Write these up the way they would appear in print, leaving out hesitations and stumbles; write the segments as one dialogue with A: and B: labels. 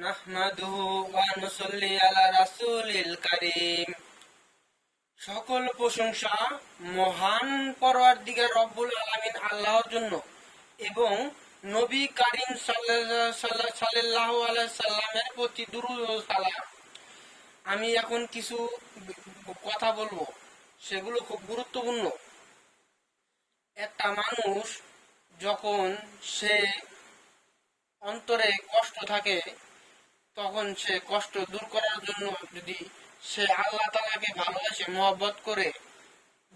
A: নাহমাদুহু ওয়া নুসাল্লি আলা রাসূলিল কারীম। সকল প্রশংসা মহান পরওয়ারদিগার রব্বুল আলামিন আল্লাহর জন্য এবং নবী কারীম সাল্লাল্লাহু আলাইহি সাল্লামের প্রতি দুরূদ ও সালাম। আমি এখন কিছু কথা বলবো, সেগুলো খুব গুরুত্বপূর্ণ। একটা মানুষ যখন সে অন্তরে কষ্ট থাকে, তখন সে কষ্ট দূর করার জন্য যদি সে আল্লাহ তাআলাকে ভালোবাসে, মহব্বত করে,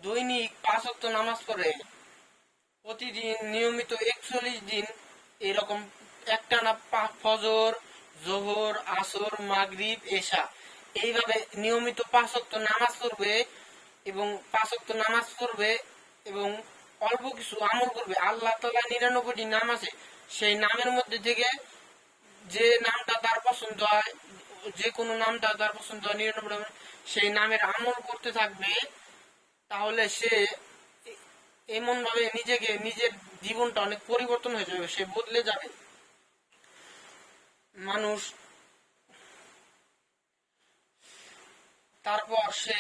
A: দৈনিক 5 ওয়াক্ত নামাজ পড়ে, প্রতিদিন নিয়মিত 41 দিন এরকম একটানা ফজর, জোহর, আসর, মাগরিব, এশা এইভাবে নিয়মিত 5 ওয়াক্ত নামাজ পড়বে এবং 5 ওয়াক্ত নামাজ পড়বে এবং অল্প কিছু আমল করবে। আল্লাহ তাআলা 99টি নাম আছে, সেই নামের মধ্যে থেকে যে নামটা তার পছন্দ হয়, যে কোনো নামটা তার পছন্দ হয় 99 সেই নামের আমল করতে থাকবে, তাহলে সে এমন ভাবে নিজের জীবনটা অনেক পরিবর্তন হয়ে যাবে, সে বদলে যাবে। মানুষ তারপর সে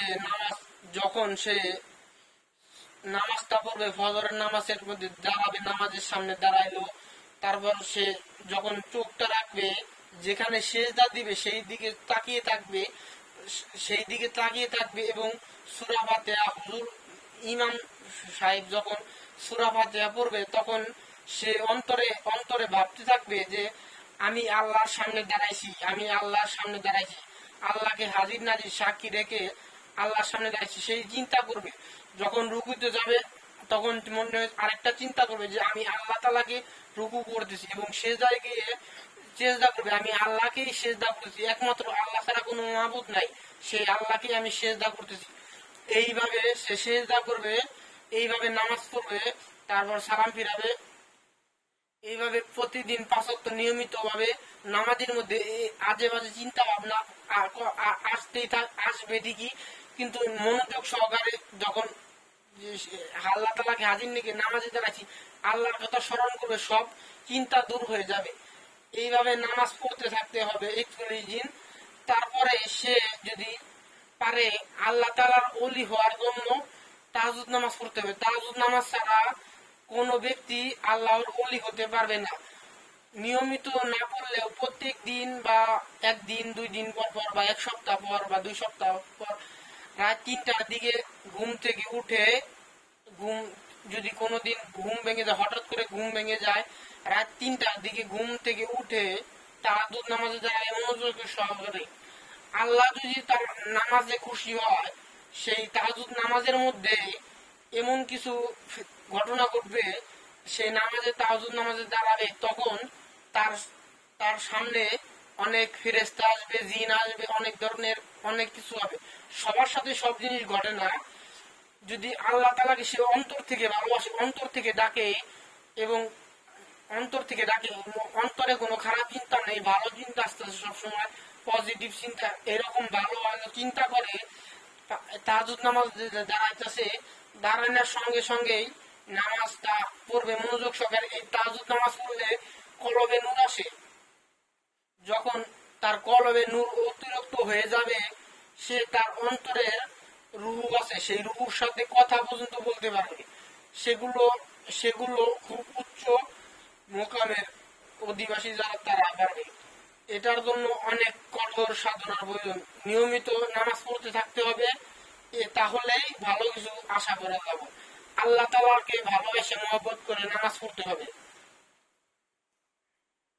A: যখন সে নামাজটা পড়বে, ফজরের নামাজের মধ্যে দাঁড়াবে, নামাজের সামনে দাঁড়াইলো, তারপর সে যখন চোখটা রাখবে, যেখানে সেজদা দিবে সেই দিকে তাকিয়ে থাকবে এবং সূরা ফাতিহা, হুজুর ইমাম সাহেব যখন সূরা ফাতিহা পড়বে, তখন সে অন্তরে ভাবতে থাকবে যে আমি আল্লাহর সামনে দাঁড়াইছি, আল্লাহকে হাজির নাজির সাক্ষী রেখে আল্লাহর সামনে দাঁড়াইছি, সেই চিন্তা করবে। যখন রুকুতে যাবে, তখন মনে আরেকটা চিন্তা করবে যে আমি আল্লাহ তাআলাকে রুকু করতেছি, এবং সেজদায় গিয়ে সেজদা করবে, আমি আল্লাহকেই সেজদা করতেছি, একমাত্র আল্লাহ ছাড়া কোনো মাবুদ নাই, সেই আল্লাহকেই আমি সেজদা করতেছি। এইভাবে সে সেজদা করবে, এইভাবে নামাজ পড়বে, তারপর সালাম ফিরাবে। এইভাবে প্রতিদিন 5 ওয়াক্ত নিয়মিত ভাবে নামাজের মধ্যে আজে বাজে চিন্তা ভাবনা আসবে ঠিকই, কিন্তু মনোযোগ সহকারে যখন আল্লাহ তাআলাকে হাজির নিয়ে নামাজে দাঁড়াচ্ছি, আল্লাহর কথা স্মরণ করবে, সব চিন্তা দূর হয়ে যাবে। এইভাবে নামাজ পড়তে থাকতে হবে 41 দিন। তারপরে সে যদি পারে আল্লাহ তাআলার ওলি হওয়ার জন্য তাহাজ্জুদ নামাজ পড়তে হবে। তাহাজ্জুদ নামাজ ছাড়া কোনো ব্যক্তি আল্লাহর ওলি হতে পারবে না। নিয়মিত না পড়লেও প্রত্যেক দিন বা একদিন 2 দিন পর পর বা 1 সপ্তাহ পর বা 2 সপ্তাহ পর রাত 3টার দিকে ঘুম থেকে উঠে, যদি কোনোদিন ঘুম ভেঙে যায়, হঠাৎ করে ঘুম ভেঙে যায়, রাত 3টার দিকে ঘুম থেকে উঠে তাহাজ্জুদ নামাজে যায় মনোযোগ সহকারে, আল্লাহ যদি তার নামাজে খুশি হয়, সেই তাহাজ্জুদ নামাজের মধ্যে এমন কিছু ঘটনা ঘটবে, সেই তাহাজ্জুদ নামাজে দাঁড়াবে, তখন তার তার সামনে অনেক ফেরেশতা আসবে, জিন আসবে, অনেক ধরনের অনেক কিছু হবে। সবার সাথে সব জিনিস ঘটে না। যদি আল্লাহ তাআলাকে সে অন্তর থেকে ভালোবাসে, অন্তর থেকে ডাকে, এবং অন্তরে কোনো খারাপ চিন্তা নেই, ভালো চিন্তা আসতেছে সবসময়, পজিটিভ চিন্তা, এরকম ভালো ভালো চিন্তা করে তাহাজ্জুদ নামাজ দাঁড়াইতেছে, দাঁড়ানোর সঙ্গে সঙ্গেই নামাজটা পড়বে মনোযোগ সহকারে। এই তাহাজ্জুদ নামাজ পড়লে কলবে নূর আসে, যখন তার কলবে নূর অতিরিক্ত হয়ে যাবে, সে তার অন্তরের রূহ আছে, সেই রূহের সাথে কথা পর্যন্ত বলতে পারবে। সেগুলো সেগুলো খুব উচ্চ মোকামের অধিবাসী যারা তারা পারবে। এটার জন্য অনেক কঠোর সাধনার প্রয়োজন। নিয়মিত নামাজ পড়তে থাকতে হবে, তাহলেই ভালো কিছু আশা করা যাবে। আল্লাহ তাআলাকে ভালোবেসে মহব্বত করে নামাজ পড়তে হবে।